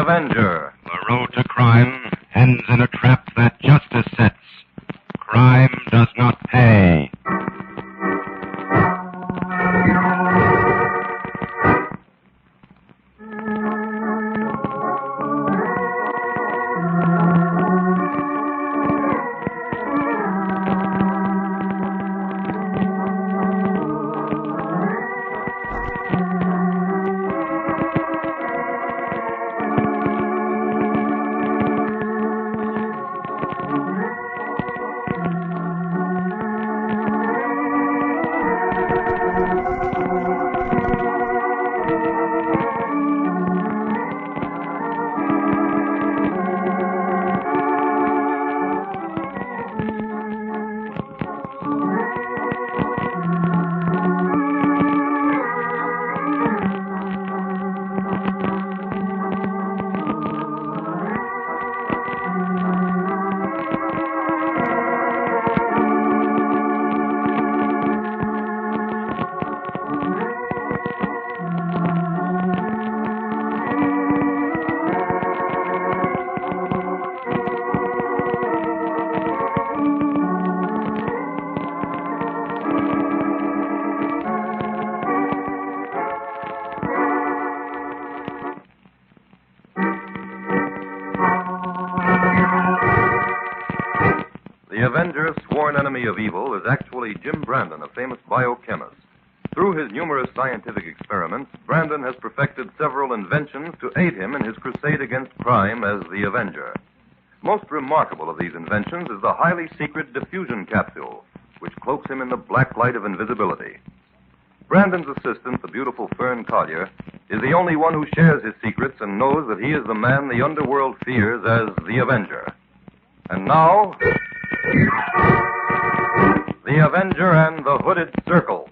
Avenger. The road to crime ends in a trap that justice sets. Crime does not pay. The Avenger, sworn enemy of evil, is actually Jim Brandon, a famous biochemist. Through his numerous scientific experiments, Brandon has perfected several inventions to aid him in his crusade against crime as the Avenger. Most remarkable of these inventions is the highly secret diffusion capsule, which cloaks him in the black light of invisibility. Brandon's assistant, the beautiful Fern Collier, is the only one who shares his secrets and knows that he is the man the underworld fears as the Avenger. And now, the Avenger and the Hooded Circle.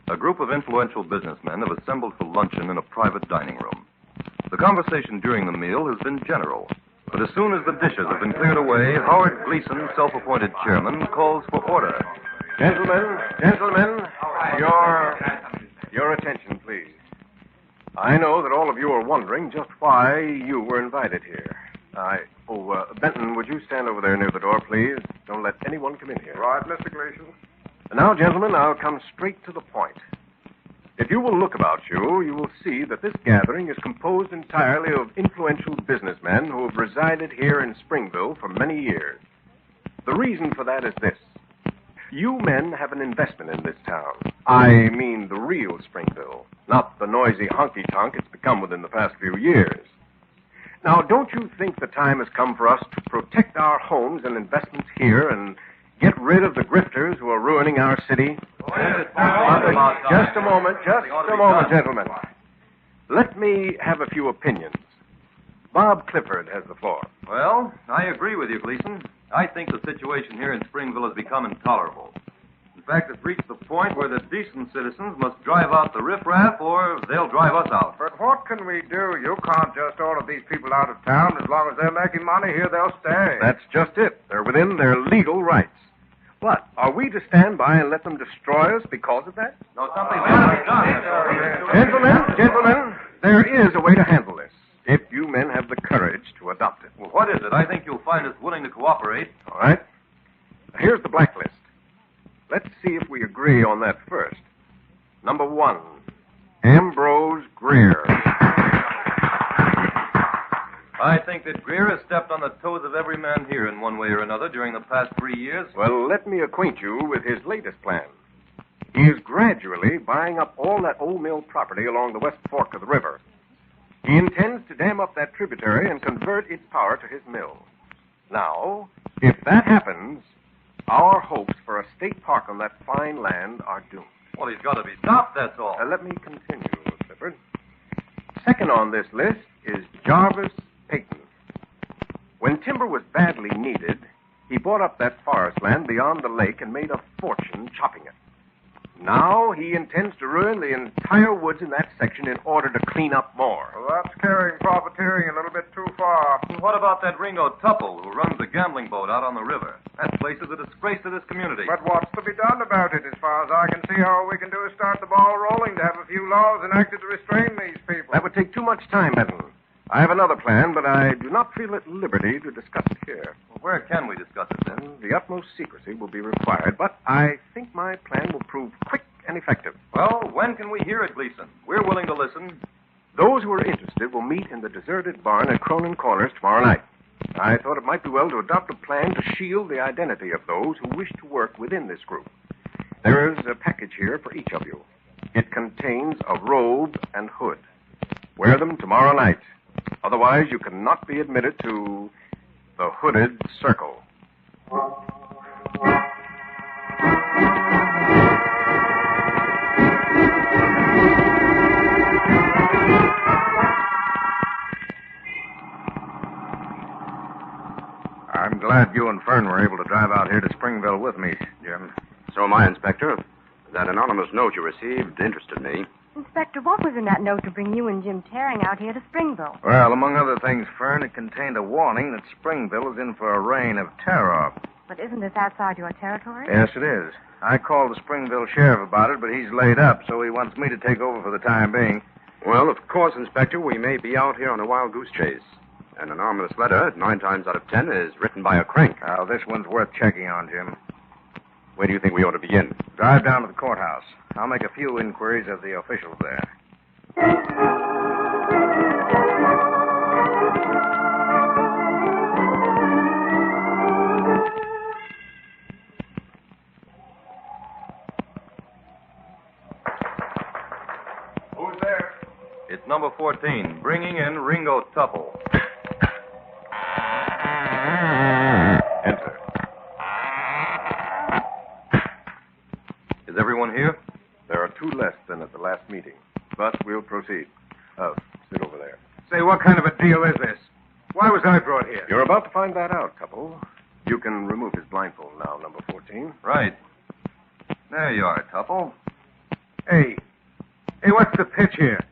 A group of influential businessmen have assembled for luncheon in a private dining room. The conversation during the meal has been general, but as soon as the dishes have been cleared away, Howard Gleason, self-appointed chairman, calls for order. Gentlemen, your attention, please. I know that all of you are wondering just why you were invited here. Benton, would you stand over there near the door, please? Don't let anyone come in here. Right, Mr. Gleason. Now, gentlemen, I'll come straight to the point. If you will look about you, you will see that this gathering is composed entirely of influential businessmen who have resided here in Springville for many years. The reason for that is this. You men have an investment in this town. I mean the real Springville, not the noisy honky-tonk it's become within the past few years. Now, don't you think the time has come for us to protect our homes and investments here and get rid of the grifters who are ruining our city? Just a moment, gentlemen. Let me have a few opinions. Bob Clifford has the floor. Well, I agree with you, Gleason. I think the situation here in Springville has become intolerable. In fact, it's reached the point where the decent citizens must drive out the riffraff or they'll drive us out. But what can we do? You can't just order these people out of town. As long as they're making money here, they'll stay. That's just it. They're within their legal rights. But are we to stand by and let them destroy us because of that? No, something's got to be done. Gentlemen, there is a way to handle this, if you men have the courage to adopt it. Well, what is it? I think you'll find us willing to cooperate. All right. Now, here's the blacklist. Let's see if we agree on that first. Number 1, Ambrose Greer. I think that Greer has stepped on the toes of every man here in one way or another during the past 3 years. Well, let me acquaint you with his latest plan. He is gradually buying up all that old mill property along the west fork of the river. He intends to dam up that tributary and convert its power to his mill. Now, if that happens, our hopes for a state park on that fine land are doomed. Well, he's got to be stopped, that's all. Let me continue, Clifford. Second on this list is Jarvis Peyton. When timber was badly needed, he bought up that forest land beyond the lake and made a fortune chopping it. Now he intends to ruin the entire woods in that section in order to clean up more. Well, that's carrying profiteering a little bit too far. What about that Ringo Tupple who runs the gambling boat out on the river? That place is a disgrace to this community. But what's to be done about it? As far as I can see, all we can do is start the ball rolling to have a few laws enacted to restrain these people. That would take too much time, Benton. I have another plan, but I do not feel at liberty to discuss it here. Well, where can we discuss it, then? The utmost secrecy will be required, but I think my plan will prove quick and effective. Well, when can we hear it, Gleason? We're willing to listen. Those who are interested will meet in the deserted barn at Cronin Corners tomorrow night. I thought it might be well to adopt a plan to shield the identity of those who wish to work within this group. There is a package here for each of you. It contains a robe and hood. Wear them tomorrow night. Otherwise, you cannot be admitted to the Hooded Circle. I'm glad you and Fern were able to drive out here to Springville with me, Jim. So am I, Inspector. That anonymous note you received interested me. Inspector, what was in that note to bring you and Jim Tearing out here to Springville? Well, among other things, Fern, it contained a warning that Springville is in for a reign of terror. But isn't this outside your territory? Yes, it is. I called the Springville sheriff about it, but he's laid up, so he wants me to take over for the time being. Well, of course, Inspector, we may be out here on a wild goose chase. An anonymous letter, 9 times out of 10, is written by a crank. Now, this one's worth checking on, Jim. Where do you think we ought to begin? Drive down to the courthouse. I'll make a few inquiries of the officials there. Who's there? It's number 14, bringing in Ringo Tupple. Enter. Is everyone here? There are 2 less than at the last meeting, but we'll proceed. Sit over there. Say, what kind of a deal is this? Why was I brought here? You're about to find that out, Tupple. You can remove his blindfold now, number 14. Right. There you are, Tupple. Hey, what's the pitch here?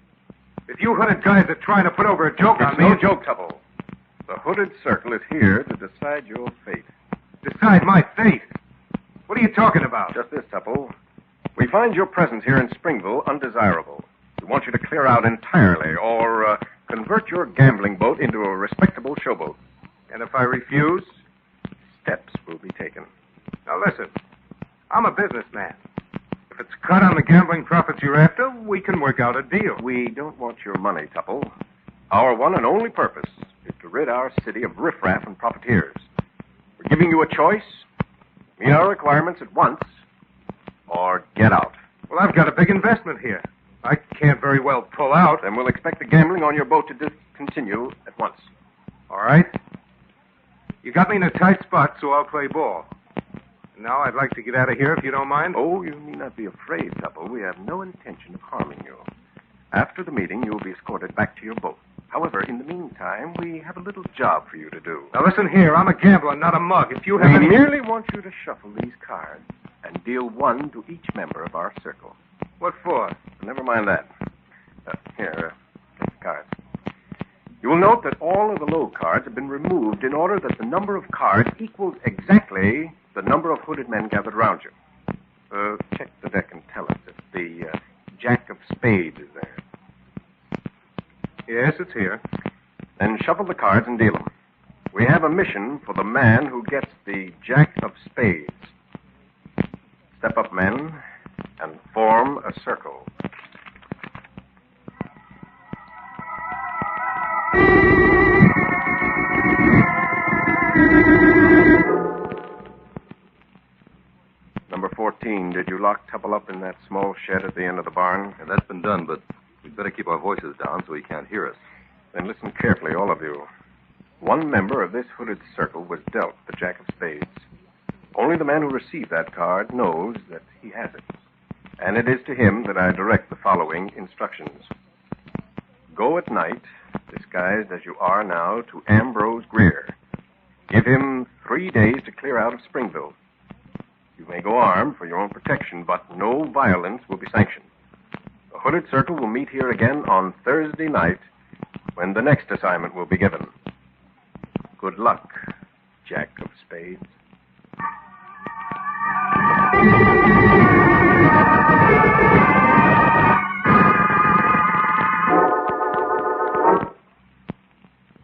If you hooded guys are trying to put over a joke on It's me... no joke, Tupple. The Hooded Circle is here to decide your fate. Decide my fate? What are you talking about? Just this, Tupple. We find your presence here in Springville undesirable. We want you to clear out entirely or convert your gambling boat into a respectable showboat. And if I refuse? Steps will be taken. Now, listen. I'm a businessman. If it's cut on the gambling profits you're after, we can work out a deal. We don't want your money, Tupple. Our one and only purpose is to rid our city of riffraff and profiteers. We're giving you a choice. Meet our requirements at once, or get out. Well, I've got a big investment here. I can't very well pull out. Then we'll expect the gambling on your boat to discontinue at once. All right. You got me in a tight spot, so I'll play ball. Now I'd like to get out of here, if you don't mind. Oh, you need not be afraid, Tupple. We have no intention of harming you. After the meeting, you will be escorted back to your boat. However, in the meantime, we have a little job for you to do. Now, listen here. I'm a gambler, not a mug. If you have We any... merely want you to shuffle these cards and deal 1 to each member of our circle. What for? Never mind that. Here, take the cards. You will note that all of the low cards have been removed in order that the number of cards equals exactly the number of hooded men gathered around you. Check the deck and tell us if the Jack of Spades is there. Yes, it's here. Then shuffle the cards and deal them. We have a mission for the man who gets the Jack of Spades. Step up, men, and form a circle. Number 14, did you lock Tupple up in that small shed at the end of the barn? And that's been done, but we'd better keep our voices down so he can't hear us. Then listen carefully, all of you. One member of this hooded circle was dealt the Jack of Spades. Only the man who received that card knows that he has it. And it is to him that I direct the following instructions. Go at night, disguised as you are now, to Ambrose Greer. Give him 3 days to clear out of Springville. You may go armed for your own protection, but no violence will be sanctioned. The Hooded Circle will meet here again on Thursday night when the next assignment will be given. Good luck, Jack of Spades.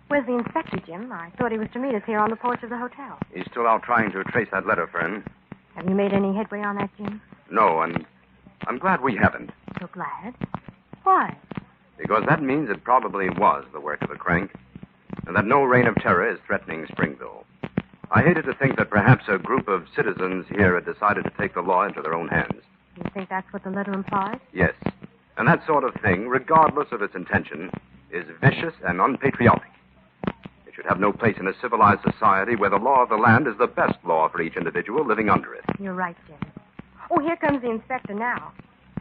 Where's the inspector, Jim? I thought he was to meet us here on the porch of the hotel. He's still out trying to trace that letter, Fern. Have you made any headway on that, Jim? No, and I'm glad we haven't. So glad. Why? Because that means it probably was the work of the crank, and that no reign of terror is threatening Springville. I hated to think that perhaps a group of citizens here had decided to take the law into their own hands. You think that's what the letter implies? Yes, and that sort of thing, regardless of its intention, is vicious and unpatriotic. It should have no place in a civilized society where the law of the land is the best law for each individual living under it. You're right, Jim. Oh, here comes the inspector now.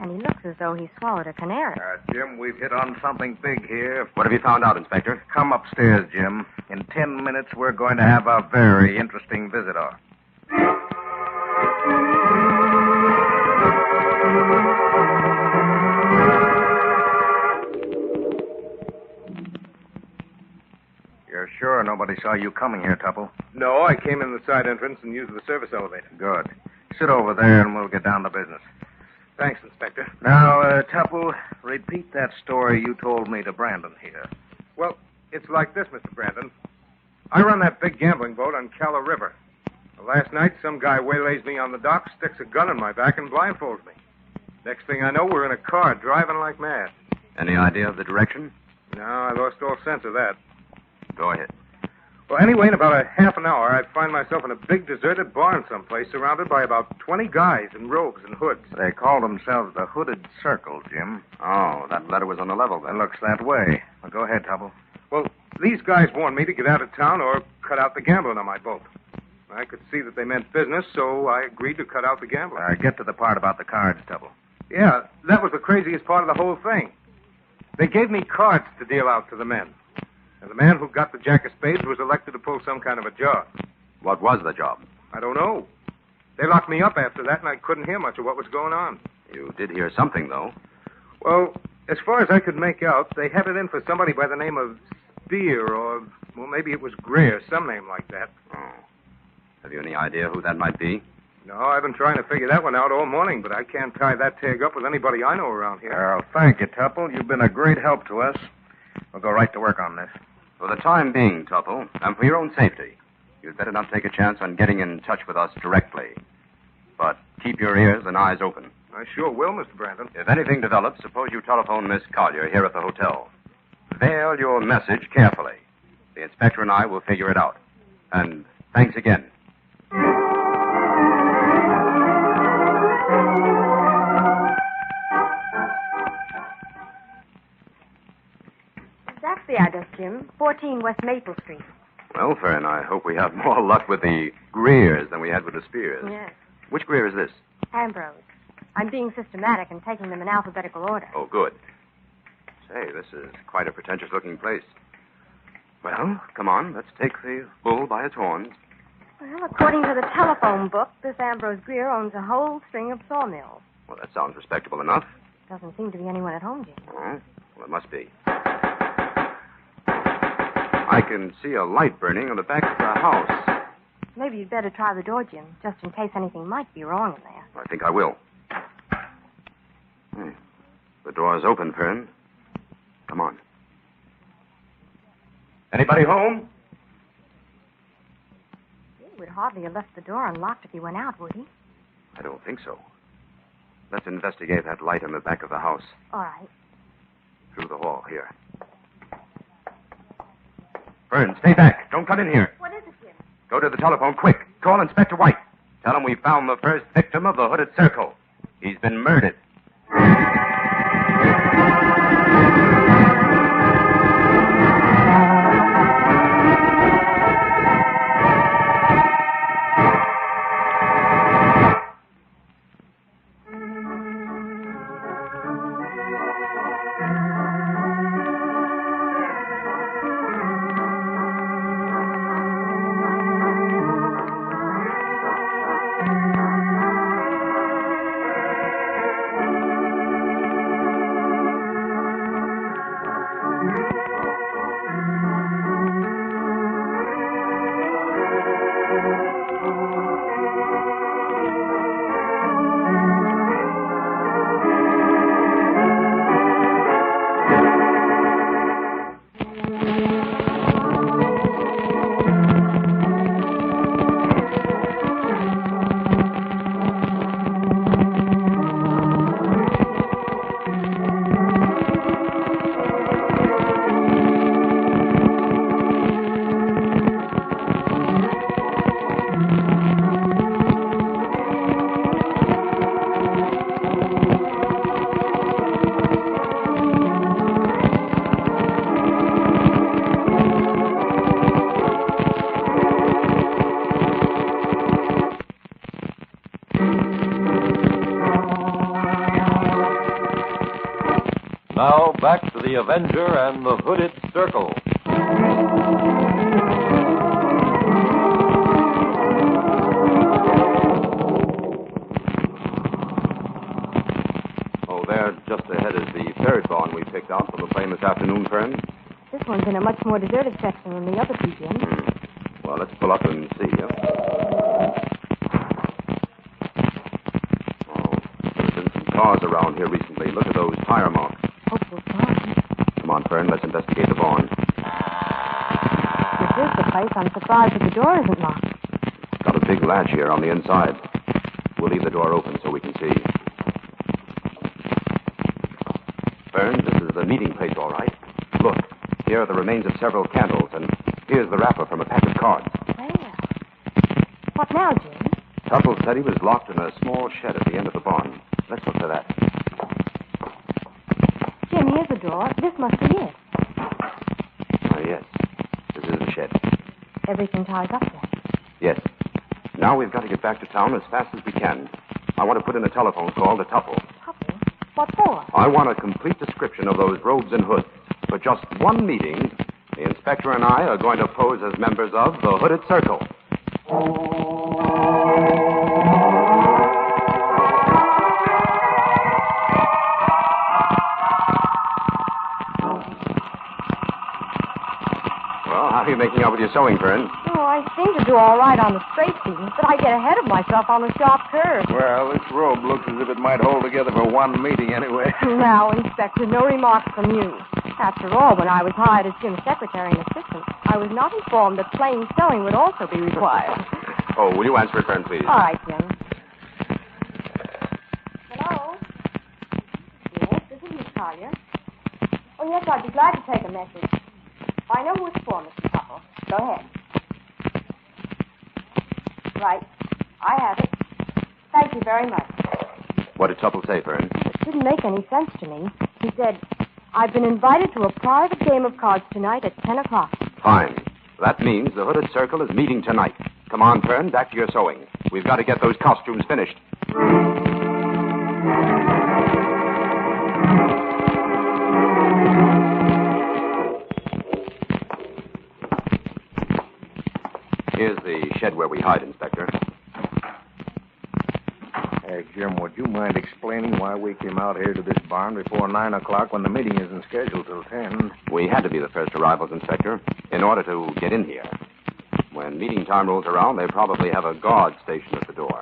And he looks as though he swallowed a canary. Jim, we've hit on something big here. What have you found out, Inspector? Come upstairs, Jim. In 10 minutes, we're going to have a very interesting visitor. You're sure nobody saw you coming here, Tupple? No, I came in the side entrance and used the service elevator. Good. Sit over there and we'll get down to business. Thanks, Inspector. Now, Tupple, repeat that story you told me to Brandon here. Well, it's like this, Mr. Brandon. I run that big gambling boat on Calla River. Last night, some guy waylays me on the dock, sticks a gun in my back, and blindfolds me. Next thing I know, we're in a car driving like mad. Any idea of the direction? No, I lost all sense of that. Go ahead. Well, anyway, in about a half an hour, I find myself in a big deserted barn someplace, surrounded by about 20 guys in robes and hoods. They call themselves the Hooded Circle, Jim. Oh, that letter was on the level, then. It looks that way. Well, go ahead, Tupple. Well, these guys warned me to get out of town or cut out the gambling on my boat. I could see that they meant business, so I agreed to cut out the gambling. Get to the part about the cards, Tupple. Yeah, that was the craziest part of the whole thing. They gave me cards to deal out to the men. And the man who got the jack of spades was elected to pull some kind of a job. What was the job? I don't know. They locked me up after that, and I couldn't hear much of what was going on. You did hear something, though. Well, as far as I could make out, they had it in for somebody by the name of Spear, or, well, maybe it was Greer, some name like that. Oh. Have you any idea who that might be? No, I've been trying to figure that one out all morning, but I can't tie that tag up with anybody I know around here. Well, thank you, Tupple. You've been a great help to us. We'll go right to work on this. For the time being, Tupple, and for your own safety, you'd better not take a chance on getting in touch with us directly. But keep your ears and eyes open. I sure will, Mr. Brandon. If anything develops, suppose you telephone Miss Collier here at the hotel. Veil your message carefully. The inspector and I will figure it out. And thanks again. That's the address, Jim. 14 West Maple Street. Well, Fern, I hope we have more luck with the Greers than we had with the Spears. Yes. Which Greer is this? Ambrose. I'm being systematic and taking them in alphabetical order. Oh, good. Say, this is quite a pretentious-looking place. Well, come on, let's take the bull by its horns. Well, according to the telephone book, this Ambrose Greer owns a whole string of sawmills. Well, that sounds respectable enough. Doesn't seem to be anyone at home, Jim. Oh, well, it must be. I can see a light burning on the back of the house. Maybe you'd better try the door, Jim, just in case anything might be wrong in there. I think I will. The door's open, Fern. Come on. Anybody home? He would hardly have left the door unlocked if he went out, would he? I don't think so. Let's investigate that light on the back of the house. All right. Through the hall, here. Fern, stay back. Don't come in here. What is it, Jim? Go to the telephone, quick. Call Inspector White. Tell him we found the first victim of the Hooded Circle. He's been murdered. The Avenger and the Hooded Circle. Oh, there, just ahead is the third barn we picked out for the plane this afternoon, Fern. This one's in a much more deserted section than the other two, Jim. Well, let's pull up and see. Oh, there's been some cars around here recently. Look at those tire marks. Hopeful sign. Come on, Fern, let's investigate the barn. This is the place. I'm surprised that the door isn't locked. It's got a big latch here on the inside. We'll leave the door open so we can see. Fern, this is the meeting place, all right. Look, here are the remains of several candles, and here's the wrapper from a pack of cards. Well, what now, Jim? Tuttle said he was locked in a small shed at the end of the barn. Let's look for that. Jim, here's the door. This must be it. Yes. This is the shed. Everything ties up there. Yes. Now we've got to get back to town as fast as we can. I want to put in a telephone call to Tupple. Tupple? What for? I want a complete description of those robes and hoods. For just one meeting, the inspector and I are going to pose as members of the Hooded Circle. Well, how are you making out with your sewing, Fern? Oh, I seem to do all right on the straight seams, but I get ahead of myself on the sharp curves. Well, this robe looks as if it might hold together for one meeting anyway. Now, Inspector, no remarks from you. After all, when I was hired as Jim's secretary and assistant, I was not informed that plain sewing would also be required. Oh, will you answer it, Fern, please? All right, Jim. Hello? Yes, this is Miss Collier. Oh, yes, I'd be glad to take a message. I know who it's for, Mr. Tupple. Go ahead. Right. I have it. Thank you very much. What did Tupple say, Fern? It didn't make any sense to me. He said, I've been invited to a private game of cards tonight at 10 o'clock. Fine. That means the Hooded Circle is meeting tonight. Come on, Fern, back to your sewing. We've got to get those costumes finished. Here's the shed where we hide, Inspector. Hey, Jim, would you mind explaining why we came out here to this barn before 9 o'clock when the meeting isn't scheduled till 10? We had to be the first arrivals, Inspector, in order to get in here. When meeting time rolls around, they probably have a guard stationed at the door.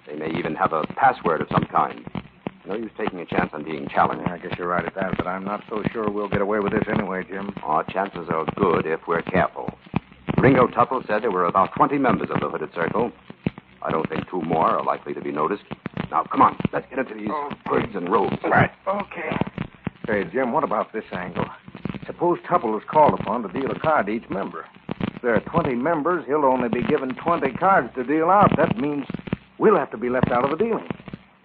They may even have a password of some kind. No use taking a chance on being challenged. I guess you're right at that, but I'm not so sure we'll get away with this anyway, Jim. Our chances are good if we're careful. Ringo Tupple said there were about 20 members of the Hooded Circle. I don't think 2 more are likely to be noticed. Now, come on. Let's get into these hoods and robes. Right. Okay. Hey, Jim, what about this angle? Suppose Tupple is called upon to deal a card to each member. If there are 20 members, he'll only be given 20 cards to deal out. That means we'll have to be left out of the dealing.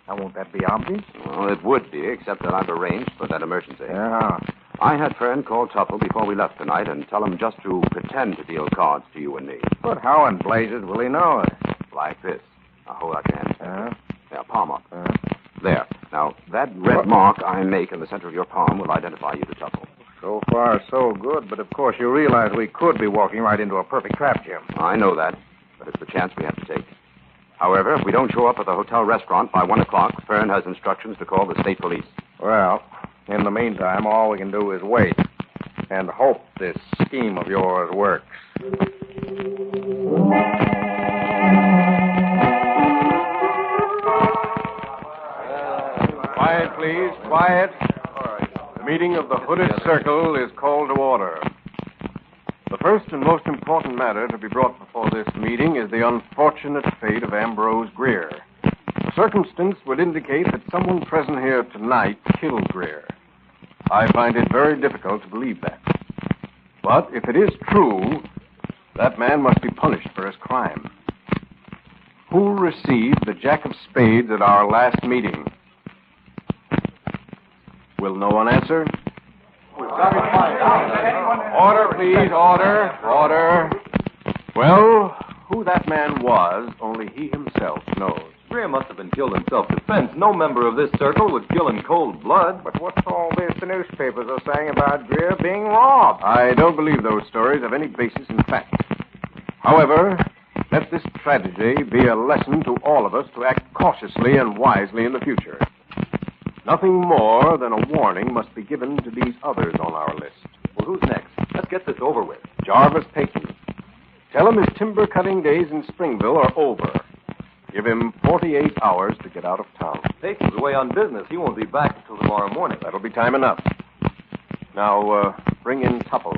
Now, won't that be obvious? Well, it would be, except that I've arranged for that emergency. Yeah. I had Fern call Tupple before we left tonight and tell him just to pretend to deal cards to you and me. But how in blazes will he know it? Like this. Now, hold out your hand. There, palm up. Uh. There. Now, that red mark I make in the center of your palm will identify you to Tupple. So far, so good. But, of course, you realize we could be walking right into a perfect trap, Jim. I know that, but it's the chance we have to take. However, if we don't show up at the hotel restaurant by 1 o'clock, Fern has instructions to call the state police. Well, in the meantime, all we can do is wait and hope this scheme of yours works. Quiet, please. Quiet. The meeting of the Hooded Circle is called to order. The first and most important matter to be brought before this meeting is the unfortunate fate of Ambrose Greer. The circumstance would indicate that someone present here tonight killed Greer. I find it very difficult to believe that. But if it is true, that man must be punished for his crime. Who received the Jack of Spades at our last meeting? Will no one answer? Order, please, order, order. Well, who that man was, only he himself knows. Greer must have been killed in self-defense. No member of this circle would kill in cold blood. But what's all this the newspapers are saying about Greer being robbed? I don't believe those stories have any basis in fact. However, let this tragedy be a lesson to all of us to act cautiously and wisely in the future. Nothing more than a warning must be given to these others on our list. Well, who's next? Let's get this over with. Jarvis Payton. Tell him his timber cutting days in Springville are over. Give him 48 hours to get out of town. Payton's away on business. He won't be back until tomorrow morning. That'll be time enough. Now, bring in Tupple.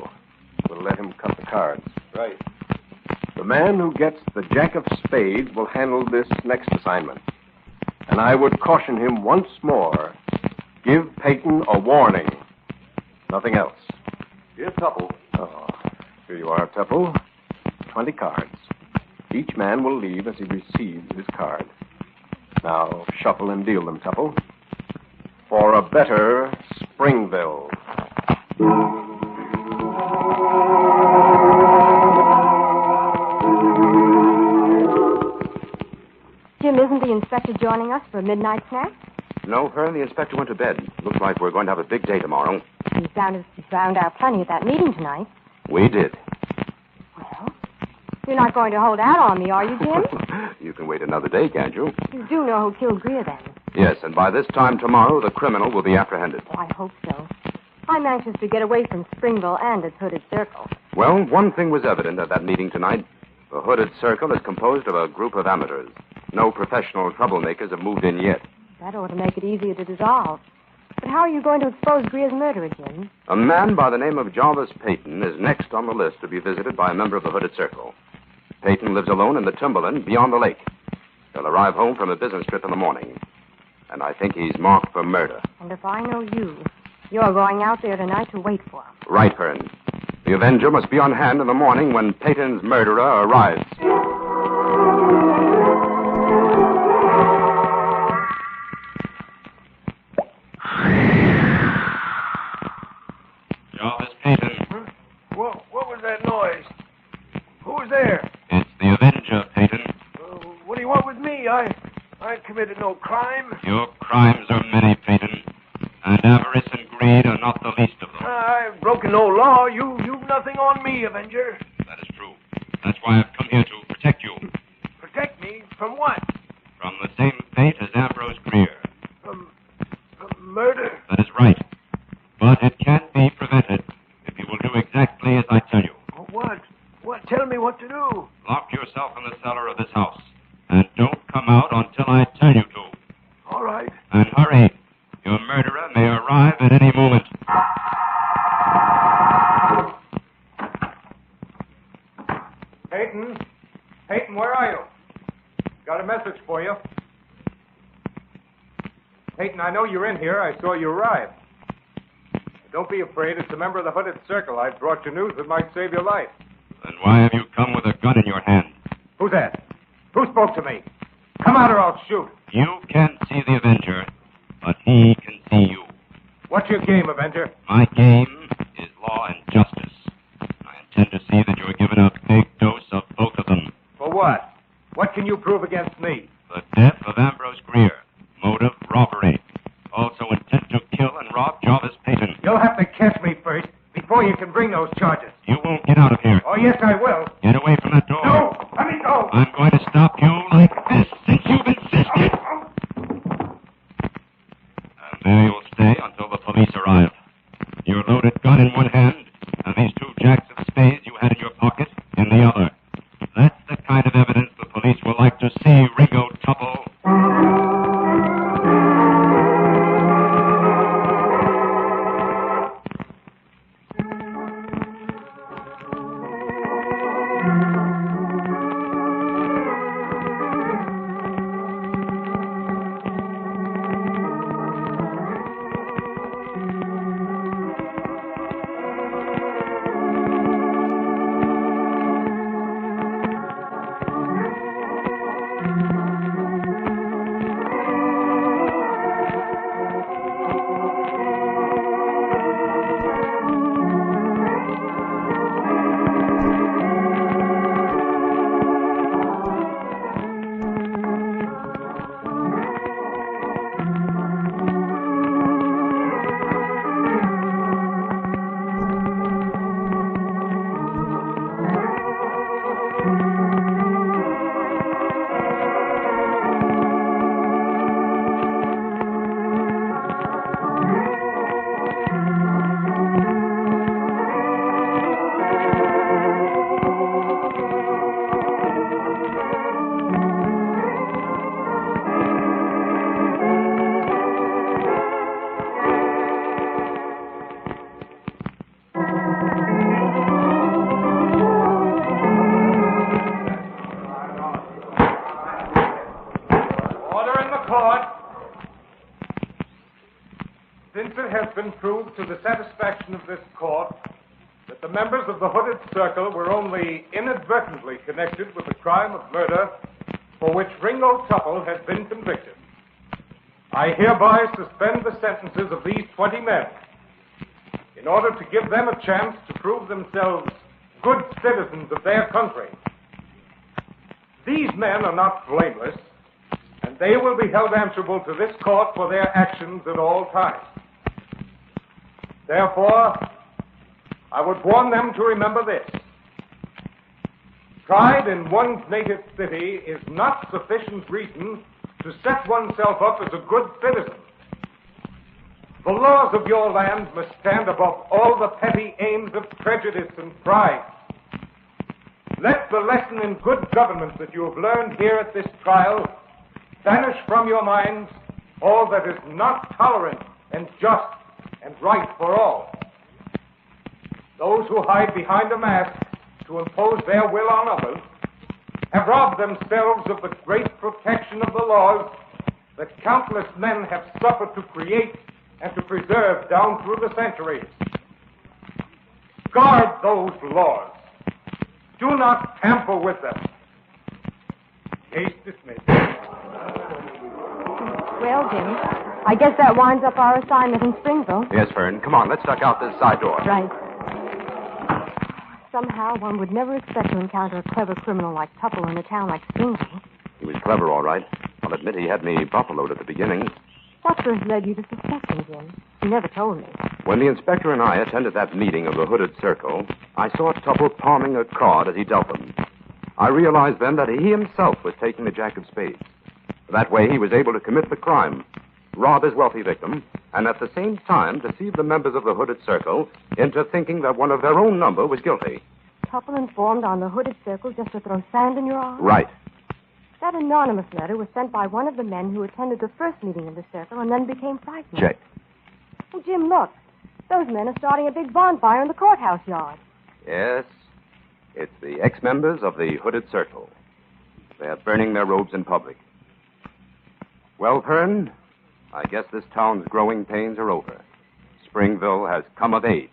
We'll let him cut the cards. Right. The man who gets the jack of spades will handle this next assignment. And I would caution him once more. Give Payton a warning. Nothing else. Here's Tupple. Oh, here you are, Tupple. 20 cards. Each man will leave as he receives his card. Now, shuffle and deal them, Tupple. For a better Springville. Jim, isn't the inspector joining us for a midnight snack? No, Fern, the inspector went to bed. Looks like we're going to have a big day tomorrow. He found out plenty at that meeting tonight. We did. Well, you're not going to hold out on me, are you, Jim? You can wait another day, can't you? You do know who killed Greer, then? Yes, and by this time tomorrow, the criminal will be apprehended. Oh, I hope so. I'm anxious to get away from Springville and its hooded circle. Well, one thing was evident at that meeting tonight. The hooded circle is composed of a group of amateurs. No professional troublemakers have moved in yet. That ought to make it easier to dissolve. But how are you going to expose Greer's murderer, Jim? A man by the name of Jarvis Payton is next on the list to be visited by a member of the hooded circle. Payton lives alone in the timberland beyond the lake. He'll arrive home from a business trip in the morning. And I think he's marked for murder. And if I know you, you're going out there tonight to wait for him. Right, Fern. The Avenger must be on hand in the morning when Payton's murderer arrives. Jarvis Payton. Huh? What was that noise? Who was there? It's the Avenger, Payton. What do you want with me? I committed no crime. Your crimes are many, Payton. And avarice and greed are not the least of them. I've broken no law. You've nothing on me, Avenger. That is true. That's why I've come here to protect you. Protect me from what? From the same fate as Ambrose Greer. From murder? That is right. But it can't be prevented if you will do exactly as I tell you. What? What? Tell me what to do. Lock yourself in the cellar of this house. And don't come out until I tell you to. All right. And hurry. Your murderer may arrive at any moment. Payton? Payton, where are you? Got a message for you. Payton, I know you're in here. I saw you arrive. Don't be afraid. It's a member of the hooded circle. I've brought you news that might save your life. Then why have you come with a gun in your hand? Who's that? Who spoke to me? Come out or I'll shoot. You can't see the Avenger, but he can see you. What's your game, Avenger? My game is law and justice. I intend to see that you're given a big dose of both of them. For what? What can you prove against me? The death of Ambrose Greer. Motive, robbery. Also intent to kill and rob Jarvis Payton. You'll have to catch me first before you can bring those charges. You won't get out of here. Oh, yes, I will. Get away from that door. No! Let me go! I'm going to stop you like this since you've insisted. And there you'll stay until the police arrive. Your loaded gun in one hand, and these 2 jacks of spades you had in your pocket in the other. That's the kind of evidence the police will like to see, Ringo Tupple. been proved to the satisfaction of this court that the members of the Hooded Circle were only inadvertently connected with the crime of murder for which Ringo Tupple has been convicted, I hereby suspend the sentences of these 20 men in order to give them a chance to prove themselves good citizens of their country. These men are not blameless, and they will be held answerable to this court for their actions at all times. Therefore, I would warn them to remember this. Pride in one's native city is not sufficient reason to set oneself up as a good citizen. The laws of your land must stand above all the petty aims of prejudice and pride. Let the lesson in good government that you have learned here at this trial banish from your minds all that is not tolerant and just and right for all. Those who hide behind a mask to impose their will on others have robbed themselves of the great protection of the laws that countless men have suffered to create and to preserve down through the centuries. Guard those laws. Do not tamper with them. Case dismissed. Well, Jim, I guess that winds up our assignment in Springville. Yes, Fern. Come on, let's duck out this side door. Right. Somehow one would never expect to encounter a clever criminal like Tupple in a town like Springville. He was clever, all right. I'll admit he had me buffaloed at the beginning. What first led you to suspect him, Jim? You never told me. When the inspector and I attended that meeting of the Hooded Circle, I saw Tupple palming a card as he dealt them. I realized then that he himself was taking the jack of spades. That way he was able to commit the crime, rob his wealthy victim, and at the same time deceive the members of the Hooded Circle into thinking that one of their own number was guilty. Tupple informed on the Hooded Circle just to throw sand in your eye? Right. That anonymous letter was sent by one of the men who attended the first meeting of the circle and then became frightened. Check. Oh, Jim, look. Those men are starting a big bonfire in the courthouse yard. Yes. It's the ex-members of the Hooded Circle. They're burning their robes in public. Well, Fern, I guess this town's growing pains are over. Springville has come of age.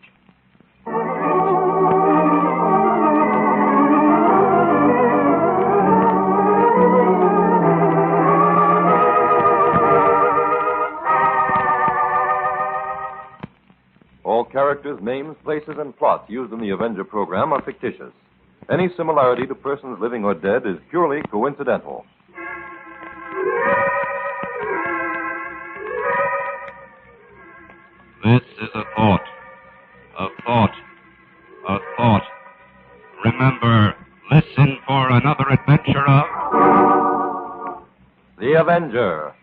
All characters, names, places, and plots used in the Avenger program are fictitious. Any similarity to persons living or dead is purely coincidental. This is a thought. A thought. A thought. Remember, listen for another adventure of... The Avenger.